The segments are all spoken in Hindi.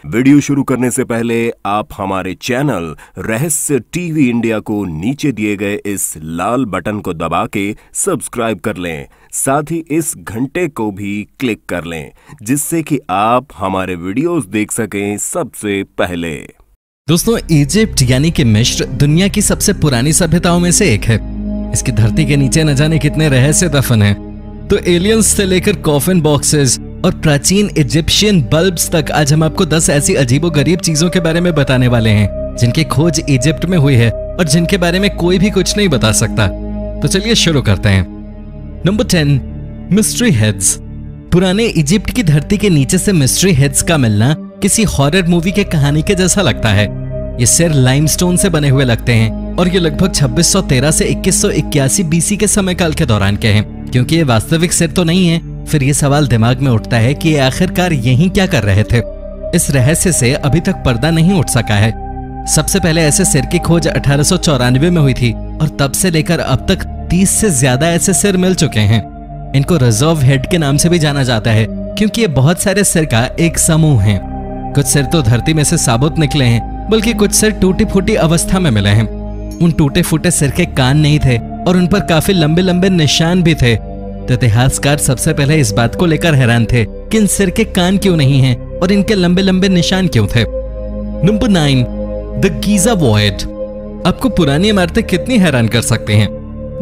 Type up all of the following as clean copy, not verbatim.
वीडियो शुरू करने से पहले आप हमारे चैनल रहस्य टीवी इंडिया को नीचे दिए गए इस लाल बटन को दबा के सब्सक्राइब कर लें, साथ ही इस घंटे को भी क्लिक कर लें जिससे कि आप हमारे वीडियोस देख सकें सबसे पहले। दोस्तों, इजिप्ट यानी कि मिस्र दुनिया की सबसे पुरानी सभ्यताओं में से एक है। इसकी धरती के नीचे न जाने कितने रहस्य दफन हैं। तो एलियंस से लेकर कॉफिन बॉक्सेस और प्राचीन इजिप्शियन बल्ब्स तक आज हम आपको 10 ऐसी अजीबोगरीब चीजों के बारे में बताने वाले हैं जिनकी खोज इजिप्ट में हुई है और जिनके बारे में कोई भी कुछ नहीं बता सकता। तो चलिए शुरू करते हैं। Number 10, mystery heads. पुराने इजिप्ट की धरती के नीचे से मिस्ट्री हेड्स का मिलना किसी हॉरर मूवी के कहानी के जैसा लगता है। ये सिर लाइमस्टोन से बने हुए लगते हैं और ये लगभग 2613 से 2181 बीसी के समय काल के दौरान के हैं। क्योंकि ये वास्तविक सिर तो नहीं है, फिर ये सवाल दिमाग में उठता है कि ये आखिरकार यहीं क्या कर रहे थे। इस रहस्य से अभी तक पर्दा नहीं उठ सका है। सबसे पहले ऐसे सिर की खोज 1894 में हुई थी और तब से लेकर अब तक 30 से ज्यादा ऐसे सिर मिल चुके हैं। इनको रिजर्व हेड के नाम से भी जाना जाता है क्योंकि ये बहुत सारे सिर का एक समूह है। कुछ सिर तो धरती में से साबुत निकले हैं, बल्कि कुछ सिर टूटी फूटी अवस्था में मिले हैं। उन टूटे फूटे सिर के कान नहीं थे और उन पर काफी लंबे लंबे निशान भी थे। तो इतिहासकार सबसे पहले इस बात को लेकर हैरान थे कि इन सिर के कान क्यों नहीं हैं और इनके लंबे लंबे निशान क्यों थे। Number 9, the Giza void. आपको पुरानी इमारतें कितनी हैरान कर सकती हैं।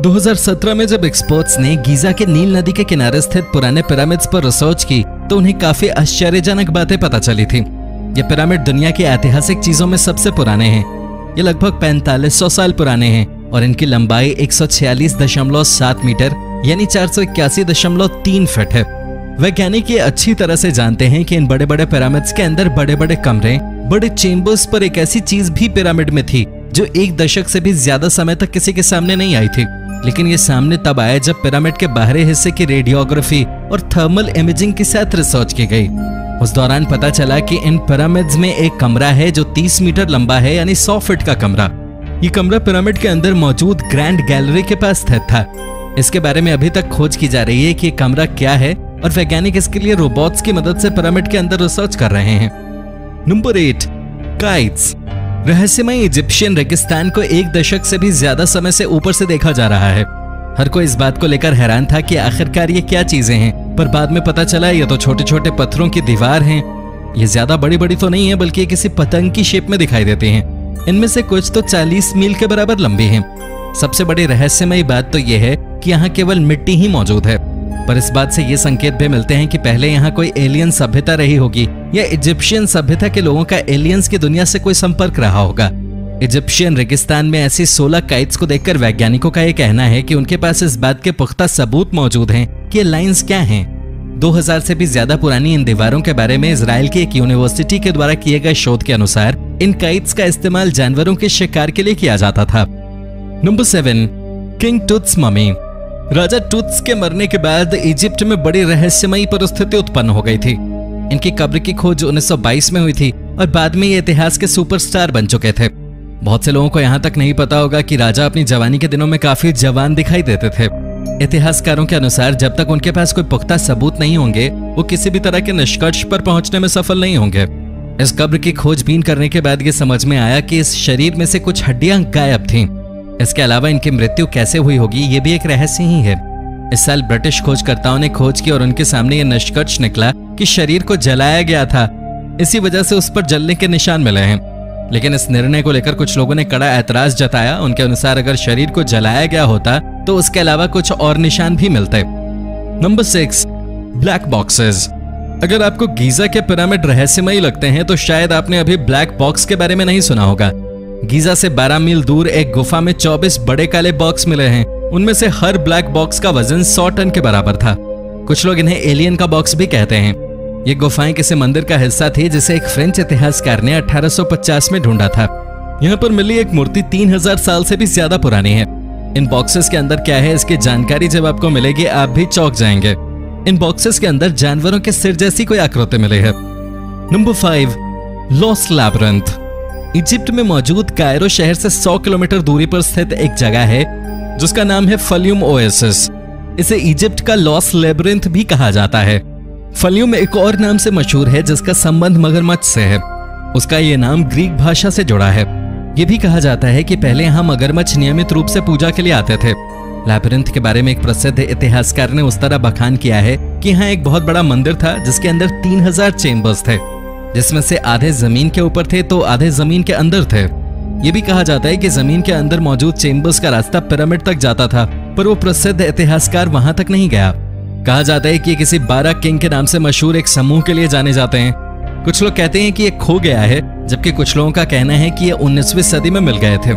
2017 में जब एक्सपर्ट्स ने गीजा के नील नदी के किनारे स्थित पुराने पिरामिड्स पर रिसर्च की तो उन्हें काफी आश्चर्यजनक बातें पता चली थी। ये पिरामिड दुनिया की ऐतिहासिक चीजों में सबसे पुराने हैं। ये लगभग 4500 साल पुराने हैं और इनकी लंबाई 146.7 मीटर यानी 481.3 फीट है। वैज्ञानिक ये अच्छी तरह से जानते हैं कि इन बड़े बड़े पिरामिड्स के अंदर बड़े बड़े कमरे, बड़े चेम्बर्स पर एक ऐसी चीज भी पिरामिड में थी जो 1 दशक से भी ज्यादा समय तक किसी के सामने नहीं आई थी। लेकिन ये सामने तब आया जब पिरामिड के बाहरी हिस्से की रेडियोग्राफी और थर्मल इमेजिंग के साथ रिसर्च की गई। उस दौरान पता चला कि इन पिरामिड्स में एक कमरा है जो 30 मीटर लंबा है यानी 100 फीट का कमरा। ये कमरा पिरामिड के अंदर मौजूद ग्रैंड गैलरी के पास स्थित था। इसके बारे में अभी तक खोज की जा रही है कि ये कमरा क्या है और वैज्ञानिक इसके लिए रोबोट्स की मदद से पिरामिड के अंदर रिसर्च कर रहे हैं। Number 8, kites. रहस्यमय इजिप्शियन रेगिस्तान को 1 दशक से भी ज्यादा समय से ऊपर से देखा जा रहा है। हर कोई इस बात को लेकर हैरान था कि आखिरकार ये क्या चीजें हैं, पर बाद में पता चला ये तो छोटे छोटे पत्थरों की दीवार हैं। ये ज्यादा बड़ी बड़ी तो नहीं है, बल्कि किसी पतंग की शेप में दिखाई देती हैं। इनमें से कुछ तो 40 मील के बराबर लंबी हैं। सबसे बड़ी रहस्यमयी बात तो यह है कि यहाँ केवल मिट्टी ही मौजूद है, पर इस बात से ये संकेत भी मिलते हैं कि पहले यहाँ कोई एलियन सभ्यता रही होगी या इजिप्शियन सभ्यता के लोगों का एलियंस की दुनिया से कोई संपर्क रहा होगा। इजिप्शियन रेगिस्तान में ऐसी 16 काइट्स को देखकर वैज्ञानिकों का यह कहना है कि उनके पास इस बात के पुख्ता सबूत मौजूद हैं कि ये लाइंस क्या हैं। 2000 से भी ज्यादा पुरानी इन दीवारों के बारे में इजराइल की एक यूनिवर्सिटी के द्वारा किए गए शोध के अनुसार इन काइट्स का इस्तेमाल जानवरों के शिकार के लिए किया जाता था। Number 7, king Tut's mummy. राजा टुट्स के मरने के बाद इजिप्ट में बड़ी रहस्यमयी परिस्थिति उत्पन्न हो गई थी। इनकी कब्र की खोज 1922 में हुई थी और बाद में ये इतिहास के सुपरस्टार बन चुके थे। बहुत से लोगों को यहाँ तक नहीं पता होगा कि राजा अपनी जवानी के दिनों में काफी जवान दिखाई देते थे। इतिहासकारों के अनुसार जब तक उनके पास कोई पुख्ता सबूत नहीं होंगे वो किसी भी तरह के निष्कर्ष पर पहुंचने में सफल नहीं होंगे। इस कब्र की खोजबीन करने के बाद ये समझ में आया कि इस शरीर में से कुछ हड्डियां गायब थीं। इसके अलावा इनकी मृत्यु कैसे हुई होगी ये भी एक रहस्य ही है। इस साल ब्रिटिश खोजकर्ताओं ने खोज की और उनके सामने ये निष्कर्ष निकला कि शरीर को जलाया गया था, इसी वजह से उस पर जलने के निशान मिले हैं। लेकिन इस निर्णय को लेकर कुछ लोगों ने कड़ा ऐतराज जताया। उनके अनुसार अगर शरीर को जलाया गया होता तो उसके अलावा कुछ और निशान भी मिलते। Number 6, black boxes. अगर आपको गीजा के पिरामिड रहस्यमयी लगते हैं तो शायद आपने अभी ब्लैक बॉक्स के बारे में नहीं सुना होगा। गीजा से 12 मील दूर एक गुफा में 24 बड़े काले बॉक्स मिले हैं। उनमें से हर ब्लैक बॉक्स का वजन 100 टन के बराबर था। कुछ लोग इन्हें एलियन का बॉक्स भी कहते हैं। ये गुफाएं किसी मंदिर का हिस्सा थी जिसे एक फ्रेंच इतिहासकार ने 1850 में ढूंढा था। यहाँ पर मिली एक मूर्ति 3000 साल से भी ज्यादा पुरानी है। इन बॉक्सेस के अंदर क्या है इसकी जानकारी जब आपको मिलेगी आप भी चौंक जाएंगे। इन बॉक्सेस के अंदर जानवरों के सिर जैसी कोई आकृति मिली है। Number 5, lost labyrinth. इजिप्ट में मौजूद कायरो शहर से 100 किलोमीटर दूरी पर स्थित एक जगह है जिसका नाम है फल्यूम ओएसिस। इसे इजिप्ट का लॉस्ट लैबिरिंथ भी कहा जाता है। फलियों में एक और नाम से मशहूर है जिसका संबंध मगरमच्छ से है। उसका ये नाम ग्रीक भाषा से जुड़ा है। ये भी कहा जाता है कि पहले यहाँ मगरमच्छ नियमित रूप से पूजा के लिए आते थे। लैबिरिंथ के बारे में एक प्रसिद्ध इतिहासकार ने उस तरह बखान किया है कि यहाँ एक बहुत बड़ा मंदिर था जिसके अंदर 3000 चेम्बर्स थे, जिसमें से आधे जमीन के ऊपर थे तो आधे जमीन के अंदर थे। ये भी कहा जाता है कि जमीन के अंदर मौजूद चेम्बर्स का रास्ता पिरामिड तक जाता था, पर वो प्रसिद्ध इतिहासकार वहां तक नहीं गया। कहा जाता है कि किसी 12 किंग के नाम से मशहूर एक समूह के लिए जाने जाते हैं। कुछ लोग कहते हैं कि ये खो गया है, जबकि कुछ लोगों का कहना है कि ये 19वीं सदी में मिल गए थे।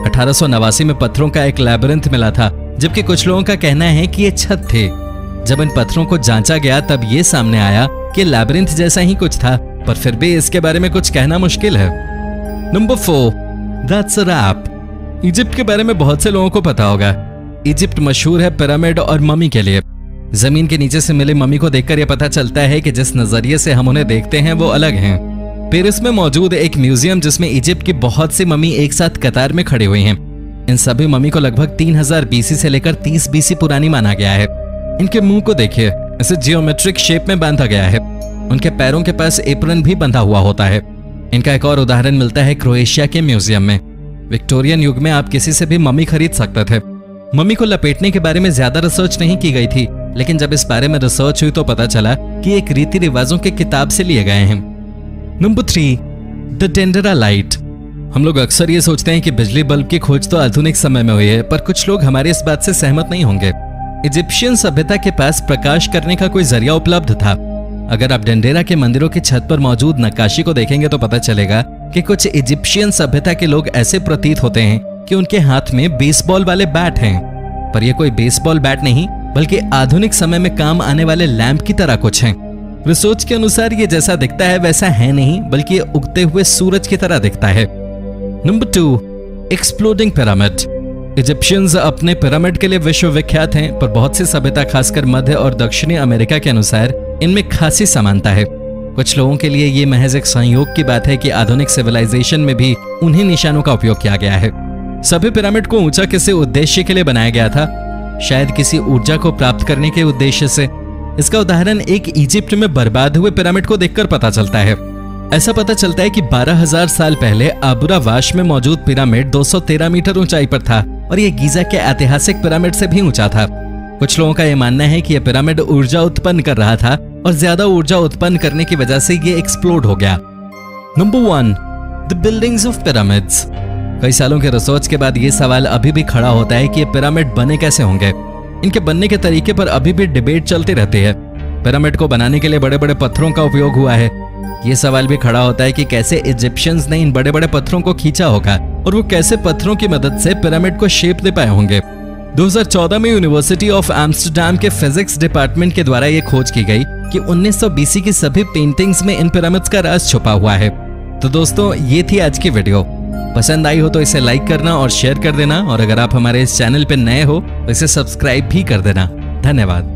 1889 में पत्थरों का एक लैबिरिंथ मिला था, जबकि कुछ लोगों का कहना है कि ये छत थे। जब इन पत्थरों को जांचा गया तब ये सामने आया कि लैबिरिंथ जैसा ही कुछ था, पर फिर भी इसके बारे में कुछ कहना मुश्किल है। Number 4, that's a wrap. Egypt के बारे में बहुत से लोगों को पता होगा। इजिप्ट मशहूर है पिरामिड और मम्मी के लिए। जमीन के नीचे से मिले मम्मी को देखकर यह पता चलता है कि जिस नजरिए से हम उन्हें देखते हैं वो अलग हैं। पेरिस में मौजूद एक म्यूजियम जिसमें इजिप्ट की बहुत सी मम्मी एक साथ कतार में खड़ी हुई हैं। इन सभी मम्मी को लगभग 3000 बीसी से लेकर 30 बीसी पुरानी माना गया है। इनके मुंह को देखिए, इसे जियोमेट्रिक शेप में बांधा गया है। उनके पैरों के पास एप्रन भी बंधा हुआ होता है। इनका एक और उदाहरण मिलता है क्रोएशिया के म्यूजियम में। विक्टोरियन युग में आप किसी से भी मम्मी खरीद सकते थे। मम्मी को लपेटने के बारे में ज्यादा रिसर्च नहीं की गई थी, लेकिन जब इस बारे में रिसर्च हुई तो पता चला कि एक रीति रिवाजों के किताब से लिए गए हैं। Number 3, the Dendera light. हम लोग अक्सर ये सोचते हैं कि बिजली बल्ब की खोज तो आधुनिक समय में हुई है, पर कुछ लोग हमारे इस बात से सहमत नहीं होंगे। इजिप्शियन सभ्यता के पास प्रकाश करने का कोई जरिया उपलब्ध था। अगर आप डेंडेरा के मंदिरों की छत पर मौजूद नक्काशी को देखेंगे तो पता चलेगा कि कुछ इजिप्शियन सभ्यता के लोग ऐसे प्रतीत होते हैं कि उनके हाथ में बेसबॉल वाले बैट हैं, पर ये कोई बेसबॉल बैट नहीं बल्कि आधुनिक समय में काम आने वाले लैंप की तरह कुछ हैं। रिसर्च के अनुसार ये जैसा दिखता है वैसा है नहीं, बल्कि ये उगते हुए सूरज की तरह दिखता है। Number 2, exploding pyramid. इजिप्शियंस अपने पिरामिड के लिए विश्व विख्यात हैं, पर बहुत सी सभ्यता खासकर मध्य और दक्षिणी अमेरिका के अनुसार इनमें खासी समानता है। कुछ लोगों के लिए ये महज एक संयोग की बात है कि आधुनिक सिविलाइजेशन में भी उन्हीं निशानों का उपयोग किया गया है। सभी पिरामिड को ऊंचा किसी उद्देश्य के लिए बनाया गया था, शायद किसी ऊर्जा को प्राप्त करने के उद्देश्य से। इसका उदाहरण एक इजिप्ट में बर्बाद हुए पिरामिड को देखकर पता चलता है। ऐसा पता चलता है कि 12000 साल पहले आबुरावाश में मौजूद पिरामिड 213 मीटर ऊंचाई पर था और यह गीजा के ऐतिहासिक पिरामिड से भी ऊंचा था। कुछ लोगों का यह मानना है कि यह पिरामिड ऊर्जा उत्पन्न कर रहा था और ज्यादा ऊर्जा उत्पन्न करने की वजह से ये एक्सप्लोड हो गया। Number 1, the buildings of pyramids. कई सालों के रिसर्च के बाद यह सवाल अभी भी खड़ा होता है कि ये पिरामिड बने कैसे होंगे। इनके बनने के तरीके पर अभी भी डिबेट चलती रहती है। पिरामिड को बनाने के लिए बड़े बड़े पत्थरों का उपयोग हुआ है। ये सवाल भी खड़ा होता है कि कैसे इजिप्शियंस ने इन बड़े बड़े पत्थरों को खींचा होगा और वो कैसे पत्थरों की मदद से पिरामिड को शेप दे पाए होंगे। 2014 में यूनिवर्सिटी ऑफ एम्स्टरडैम के फिजिक्स डिपार्टमेंट के द्वारा यह खोज की गई कि 1900 बीसी की सभी पेंटिंग्स में इन पिरामिड्स का राज छुपा हुआ है। तो दोस्तों, ये थी आज की वीडियो। पसंद आई हो तो इसे लाइक करना और शेयर कर देना, और अगर आप हमारे इस चैनल पे नए हो तो इसे सब्सक्राइब भी कर देना। धन्यवाद।